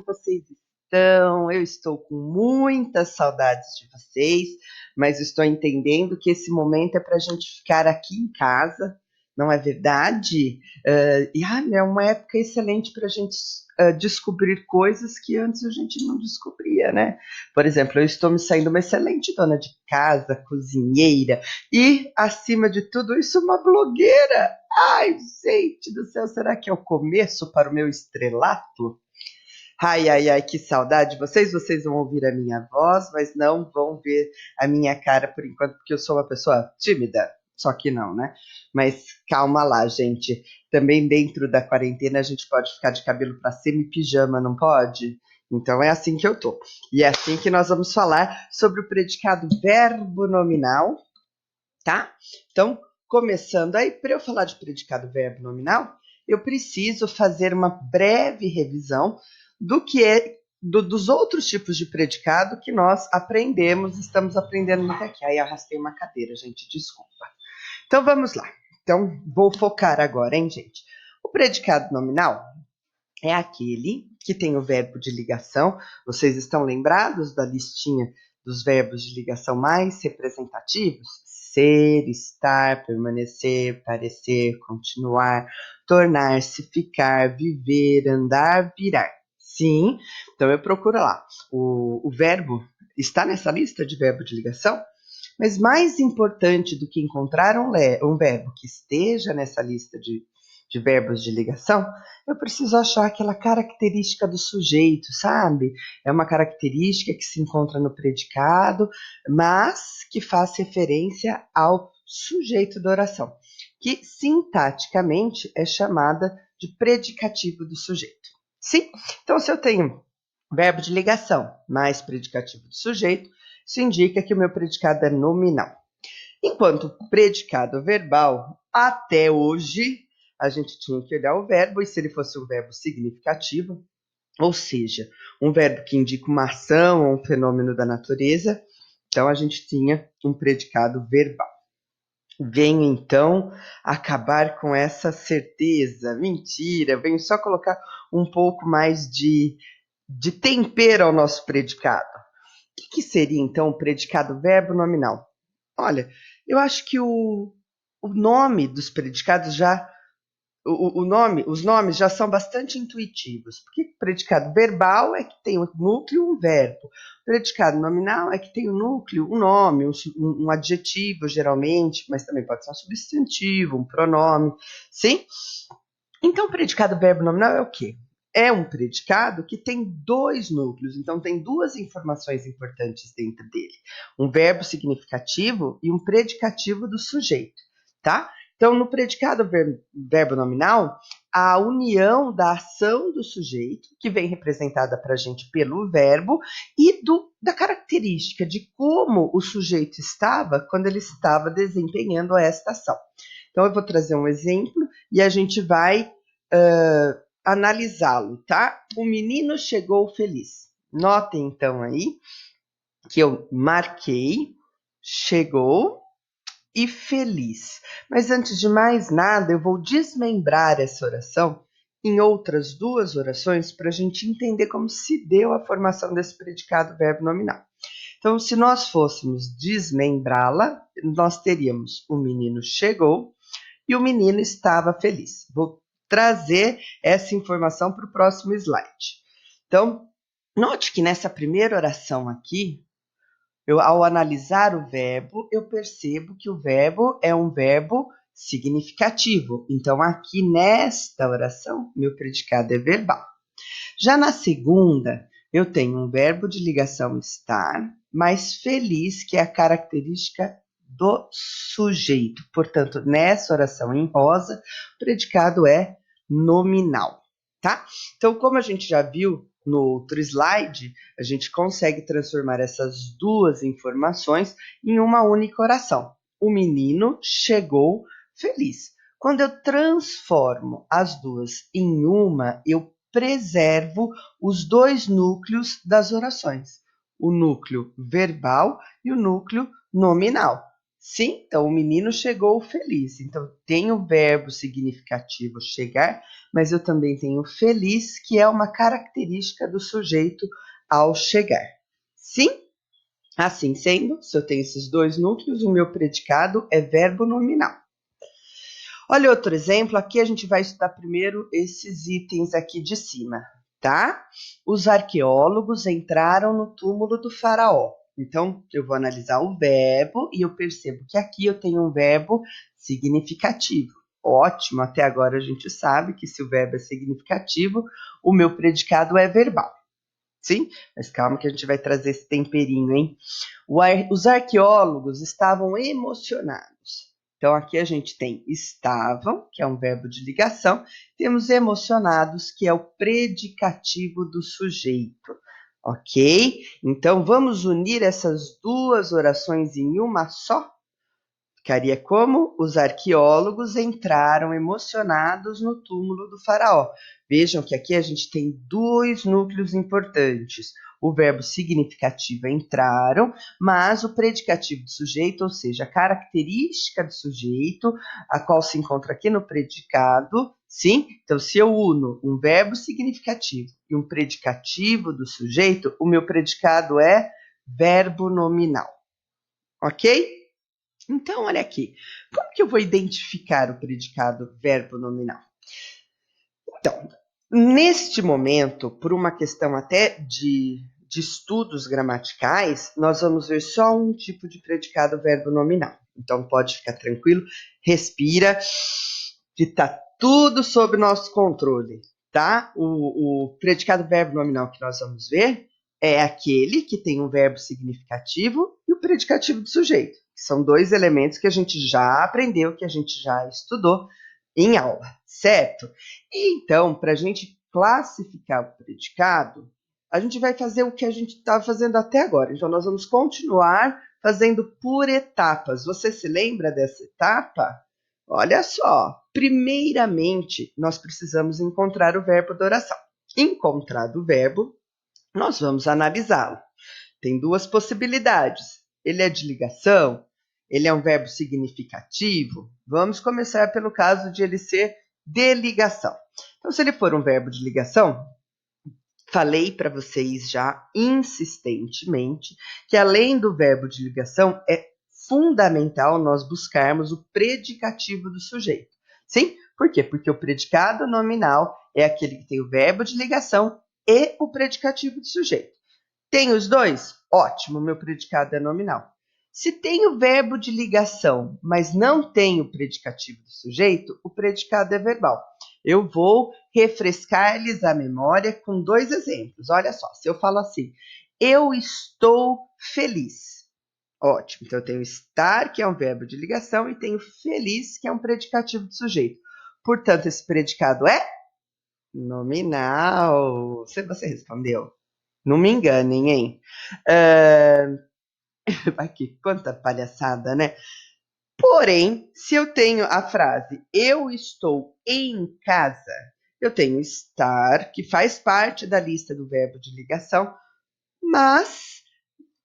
vocês estão? Eu estou com muitas saudades de vocês, mas estou entendendo que esse momento é para a gente ficar aqui em casa, não é verdade? É uma época excelente para a gente descobrir coisas que antes a gente não descobria, né? Por exemplo, eu estou me saindo uma excelente dona de casa, cozinheira e, acima de tudo isso, uma blogueira. Ai, gente do céu, será que é o começo para o meu estrelato? Ai, ai, ai, que saudade. Vocês vão ouvir a minha voz, mas não vão ver a minha cara por enquanto, porque eu sou uma pessoa tímida. Só que não, né? Mas calma lá, gente. Também dentro da quarentena a gente pode ficar de cabelo para semi-pijama, não pode? Então é assim que eu tô. E é assim que nós vamos falar sobre o predicado verbo nominal, tá? Então, começando aí, para eu falar de predicado verbo nominal, eu preciso fazer uma breve revisão do que é dos outros tipos de predicado que nós aprendemos, estamos aprendendo muito aqui. Aí arrastei uma cadeira, gente, desculpa. Então vamos lá. Então vou focar agora, hein, gente? O predicado nominal é aquele que tem o verbo de ligação. Vocês estão lembrados da listinha dos verbos de ligação mais representativos? Ser, estar, permanecer, parecer, continuar, tornar-se, ficar, viver, andar, virar. Sim, então eu procuro lá. O verbo está nessa lista de verbo de ligação, mas mais importante do que encontrar um verbo que esteja nessa lista de verbos de ligação, eu preciso achar aquela característica do sujeito, sabe? É uma característica que se encontra no predicado, mas que faz referência ao sujeito da oração, que sintaticamente é chamada de predicativo do sujeito. Sim? Então, se eu tenho verbo de ligação mais predicativo do sujeito, isso indica que o meu predicado é nominal. Enquanto predicado verbal, até hoje, a gente tinha que olhar o verbo, e se ele fosse um verbo significativo, ou seja, um verbo que indica uma ação ou um fenômeno da natureza, então a gente tinha um predicado verbal. Venho então acabar com essa certeza. Mentira, venho só colocar um pouco mais de tempero ao nosso predicado. O que seria então o predicado verbo nominal? Olha, eu acho que o nome dos predicados já. Os nomes já são bastante intuitivos, porque predicado verbal é que tem um núcleo, um verbo. Predicado nominal é que tem um núcleo, um nome, um adjetivo, geralmente, mas também pode ser um substantivo, um pronome, sim? Então, predicado verbo nominal é o quê? É um predicado que tem dois núcleos, então tem duas informações importantes dentro dele. Um verbo significativo e um predicativo do sujeito, tá? Então, no predicado verbo nominal, a união da ação do sujeito, que vem representada para a gente pelo verbo, e da característica de como o sujeito estava quando ele estava desempenhando esta ação. Então, eu vou trazer um exemplo e a gente vai analisá-lo, tá? O menino chegou feliz. Notem, então, aí que eu marquei, chegou e feliz. Mas antes de mais nada, eu vou desmembrar essa oração em outras duas orações para a gente entender como se deu a formação desse predicado verbo nominal. Então, se nós fôssemos desmembrá-la, nós teríamos o menino chegou e o menino estava feliz. Vou trazer essa informação para o próximo slide. Então, note que nessa primeira oração aqui, ao analisar o verbo, eu percebo que o verbo é um verbo significativo. Então, aqui nesta oração, meu predicado é verbal. Já na segunda, eu tenho um verbo de ligação estar, mais feliz, que é a característica do sujeito. Portanto, nessa oração em rosa, o predicado é nominal, tá? Então, como a gente já viu no outro slide, a gente consegue transformar essas duas informações em uma única oração. O menino chegou feliz. Quando eu transformo as duas em uma, eu preservo os dois núcleos das orações, o núcleo verbal e o núcleo nominal. Sim, então o menino chegou feliz. Então tem o verbo significativo chegar, mas eu também tenho feliz, que é uma característica do sujeito ao chegar. Sim? Assim sendo, se eu tenho esses dois núcleos, o meu predicado é verbo nominal. Olha outro exemplo, aqui a gente vai estudar primeiro esses itens aqui de cima, tá? Os arqueólogos entraram no túmulo do faraó. Então, eu vou analisar o verbo e eu percebo que aqui eu tenho um verbo significativo. Ótimo, até agora a gente sabe que se o verbo é significativo, o meu predicado é verbal. Sim? Mas calma que a gente vai trazer esse temperinho, hein? Os arqueólogos estavam emocionados. Então, aqui a gente tem estavam, que é um verbo de ligação, temos emocionados, que é o predicativo do sujeito. Ok? Então, vamos unir essas duas orações em uma só? Ficaria como os arqueólogos entraram emocionados no túmulo do faraó. Vejam que aqui a gente tem dois núcleos importantes. O verbo significativo entraram, mas o predicativo do sujeito, ou seja, a característica do sujeito, a qual se encontra aqui no predicado, sim? Então, se eu uno um verbo significativo e um predicativo do sujeito, o meu predicado é verbo nominal. Ok? Então, olha aqui. Como que eu vou identificar o predicado verbo nominal? Então, neste momento, por uma questão até de estudos gramaticais, nós vamos ver só um tipo de predicado verbo nominal. Então, pode ficar tranquilo, respira, que está tudo sob nosso controle, tá? O predicado verbo nominal que nós vamos ver é aquele que tem um verbo significativo e o predicativo do sujeito, que são dois elementos que a gente já aprendeu, que a gente já estudou em aula, certo? E então, para a gente classificar o predicado, a gente vai fazer o que a gente estava fazendo até agora. Então, nós vamos continuar fazendo por etapas. Você se lembra dessa etapa? Olha só. Primeiramente, nós precisamos encontrar o verbo da oração. Encontrado o verbo, nós vamos analisá-lo. Tem duas possibilidades. Ele é de ligação? Ele é um verbo significativo? Vamos começar pelo caso de ele ser de ligação. Então, se ele for um verbo de ligação, falei para vocês já insistentemente que além do verbo de ligação é fundamental nós buscarmos o predicativo do sujeito. Sim? Por quê? Porque o predicado nominal é aquele que tem o verbo de ligação e o predicativo do sujeito. Tem os dois? Ótimo, meu predicado é nominal. Se tem o verbo de ligação, mas não tem o predicativo do sujeito, o predicado é verbal. Eu vou refrescar-lhes a memória com dois exemplos. Olha só, se eu falo assim, eu estou feliz. Ótimo, então eu tenho estar, que é um verbo de ligação, e tenho feliz, que é um predicativo do sujeito. Portanto, esse predicado é nominal. Você respondeu? Não me enganem, hein? Aqui, quanta palhaçada, né? Porém, se eu tenho a frase eu estou em casa, eu tenho estar, que faz parte da lista do verbo de ligação, mas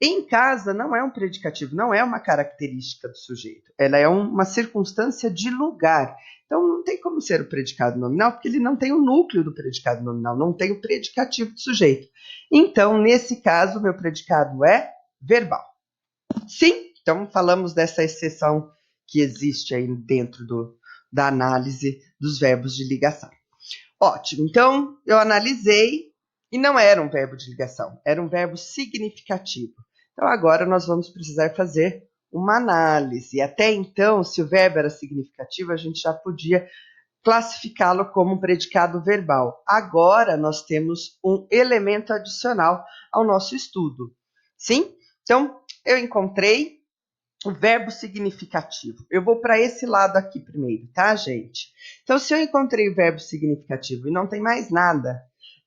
em casa não é um predicativo, não é uma característica do sujeito. Ela é uma circunstância de lugar. Então, não tem como ser o predicado nominal, porque ele não tem o núcleo do predicado nominal, não tem o predicativo do sujeito. Então, nesse caso, meu predicado é verbal. Sim, então falamos dessa exceção que existe aí dentro da análise dos verbos de ligação. Ótimo, então eu analisei e não era um verbo de ligação, era um verbo significativo. Então agora nós vamos precisar fazer uma análise. Até então, se o verbo era significativo, a gente já podia classificá-lo como um predicado verbal. Agora nós temos um elemento adicional ao nosso estudo. Sim? Então, eu encontrei o verbo significativo. Eu vou para esse lado aqui primeiro, tá, gente? Então, se eu encontrei o verbo significativo e não tem mais nada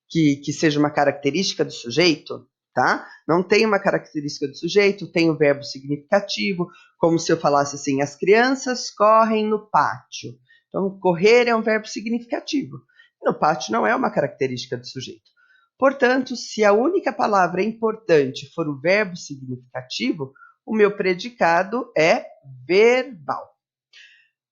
que seja uma característica do sujeito, tá? Não tem uma característica do sujeito, tem o verbo significativo, como se eu falasse assim, as crianças correm no pátio. Então, correr é um verbo significativo. No pátio não é uma característica do sujeito. Portanto, se a única palavra importante for o verbo significativo, o meu predicado é verbal.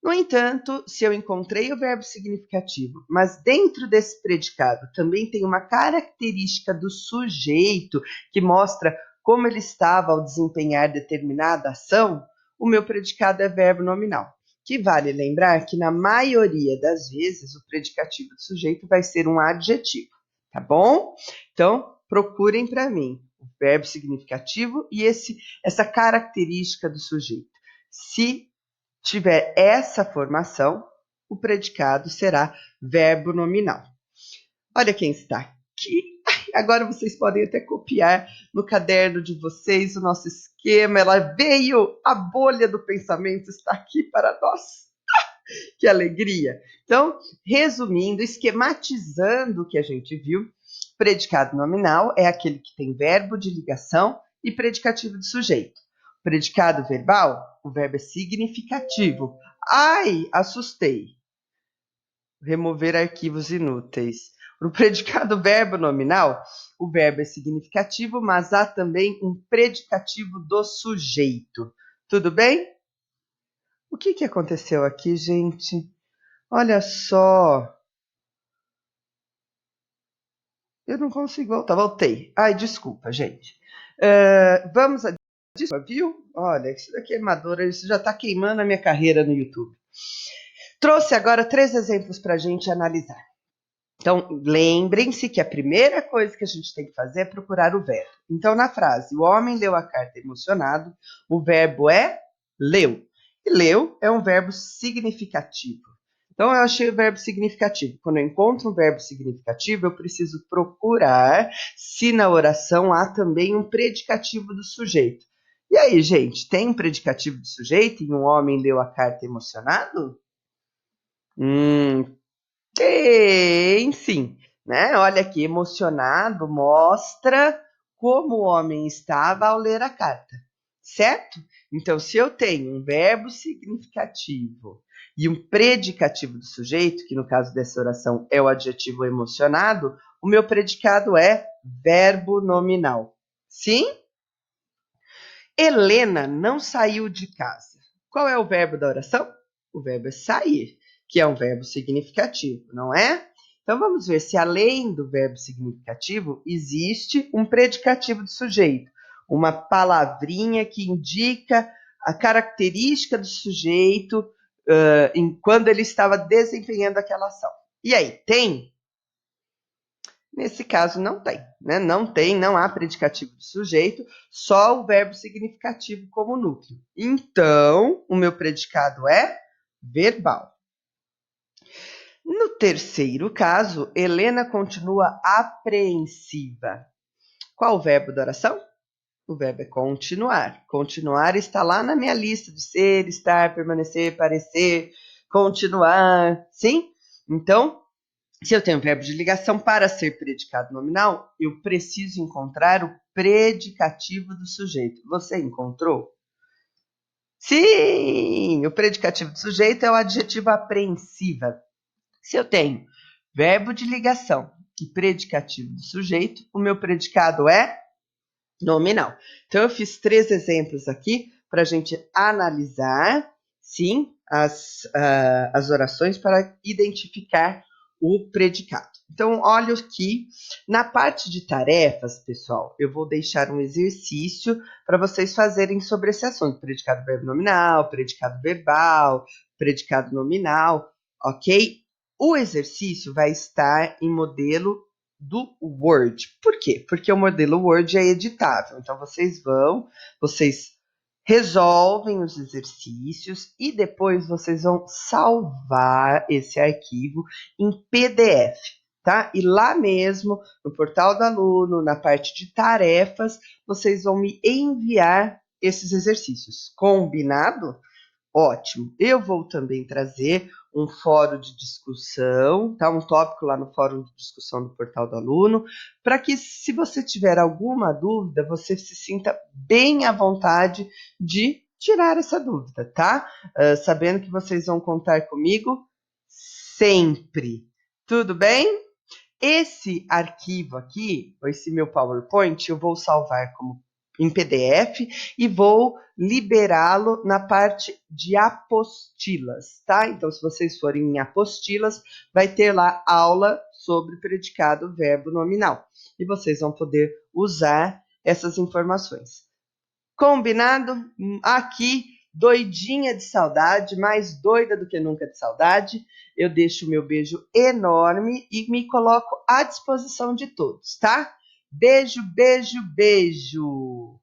No entanto, se eu encontrei o verbo significativo, mas dentro desse predicado também tem uma característica do sujeito que mostra como ele estava ao desempenhar determinada ação, o meu predicado é verbo nominal. Que vale lembrar que na maioria das vezes o predicativo do sujeito vai ser um adjetivo, tá bom? Então, procurem para mim o verbo significativo e essa característica do sujeito. Se tiver essa formação, o predicado será verbo nominal. Olha quem está aqui. Agora vocês podem até copiar no caderno de vocês o nosso esquema. Ela veio, a bolha do pensamento está aqui para nós. Que alegria! Então, resumindo, esquematizando o que a gente viu, predicado nominal é aquele que tem verbo de ligação e predicativo de sujeito. Predicado verbal, o verbo é significativo. Ai, assustei. Remover arquivos inúteis. No predicado verbo nominal, o verbo é significativo, mas há também um predicativo do sujeito. Tudo bem? O que aconteceu aqui, gente? Olha só. Eu não consigo voltar. Voltei. Ai, desculpa, gente. Vamos a... Desculpa, viu? Olha, isso daqui é queimadora, isso já está queimando a minha carreira no YouTube. Trouxe agora 3 exemplos para a gente analisar. Então, lembrem-se que a primeira coisa que a gente tem que fazer é procurar o verbo. Então, na frase, o homem leu a carta emocionado, o verbo é leu. E leu é um verbo significativo. Então, eu achei o verbo significativo. Quando eu encontro um verbo significativo, eu preciso procurar se na oração há também um predicativo do sujeito. E aí, gente, tem um predicativo do sujeito e um homem leu a carta emocionado? Tem sim, né? Olha aqui, emocionado mostra como o homem estava ao ler a carta, certo? Então, se eu tenho um verbo significativo e um predicativo do sujeito, que no caso dessa oração é o adjetivo emocionado, o meu predicado é verbo nominal. Sim? Helena não saiu de casa. Qual é o verbo da oração? O verbo é sair, que é um verbo significativo, não é? Então vamos ver se além do verbo significativo existe um predicativo do sujeito, uma palavrinha que indica a característica do sujeito quando ele estava desempenhando aquela ação. E aí, tem? Nesse caso, não tem, né? Não há predicativo do sujeito, só o verbo significativo como núcleo. Então, o meu predicado é verbal. No terceiro caso, Helena continua apreensiva. Qual o verbo da oração? O verbo é continuar. Continuar está lá na minha lista de ser, estar, permanecer, parecer, continuar, sim? Então, se eu tenho um verbo de ligação para ser predicado nominal, eu preciso encontrar o predicativo do sujeito. Você encontrou? Sim! O predicativo do sujeito é o adjetivo apreensiva. Se eu tenho verbo de ligação e predicativo do sujeito, o meu predicado é nominal. Então, eu fiz 3 exemplos aqui para a gente analisar, sim, as orações para identificar o predicado. Então, olha aqui, na parte de tarefas, pessoal, eu vou deixar um exercício para vocês fazerem sobre esse assunto. Predicado verbo nominal, predicado verbal, predicado nominal, ok? O exercício vai estar em modelo do Word. Por quê? Porque o modelo Word é editável. Então, vocês resolvem os exercícios e depois vocês vão salvar esse arquivo em PDF, tá? E lá mesmo, no portal do aluno, na parte de tarefas, vocês vão me enviar esses exercícios. Combinado? Ótimo. Eu vou também trazer um fórum de discussão, tá? Um tópico lá no fórum de discussão do portal do aluno, para que, se você tiver alguma dúvida, você se sinta bem à vontade de tirar essa dúvida, tá? Sabendo que vocês vão contar comigo sempre. Tudo bem? Esse arquivo aqui, esse meu PowerPoint, eu vou salvar como em PDF e vou liberá-lo na parte de apostilas, tá? Então, se vocês forem em apostilas, vai ter lá aula sobre predicado verbo nominal e vocês vão poder usar essas informações. Combinado? Aqui, doidinha de saudade, mais doida do que nunca de saudade. Eu deixo o meu beijo enorme e me coloco à disposição de todos, tá? Beijo, beijo, beijo!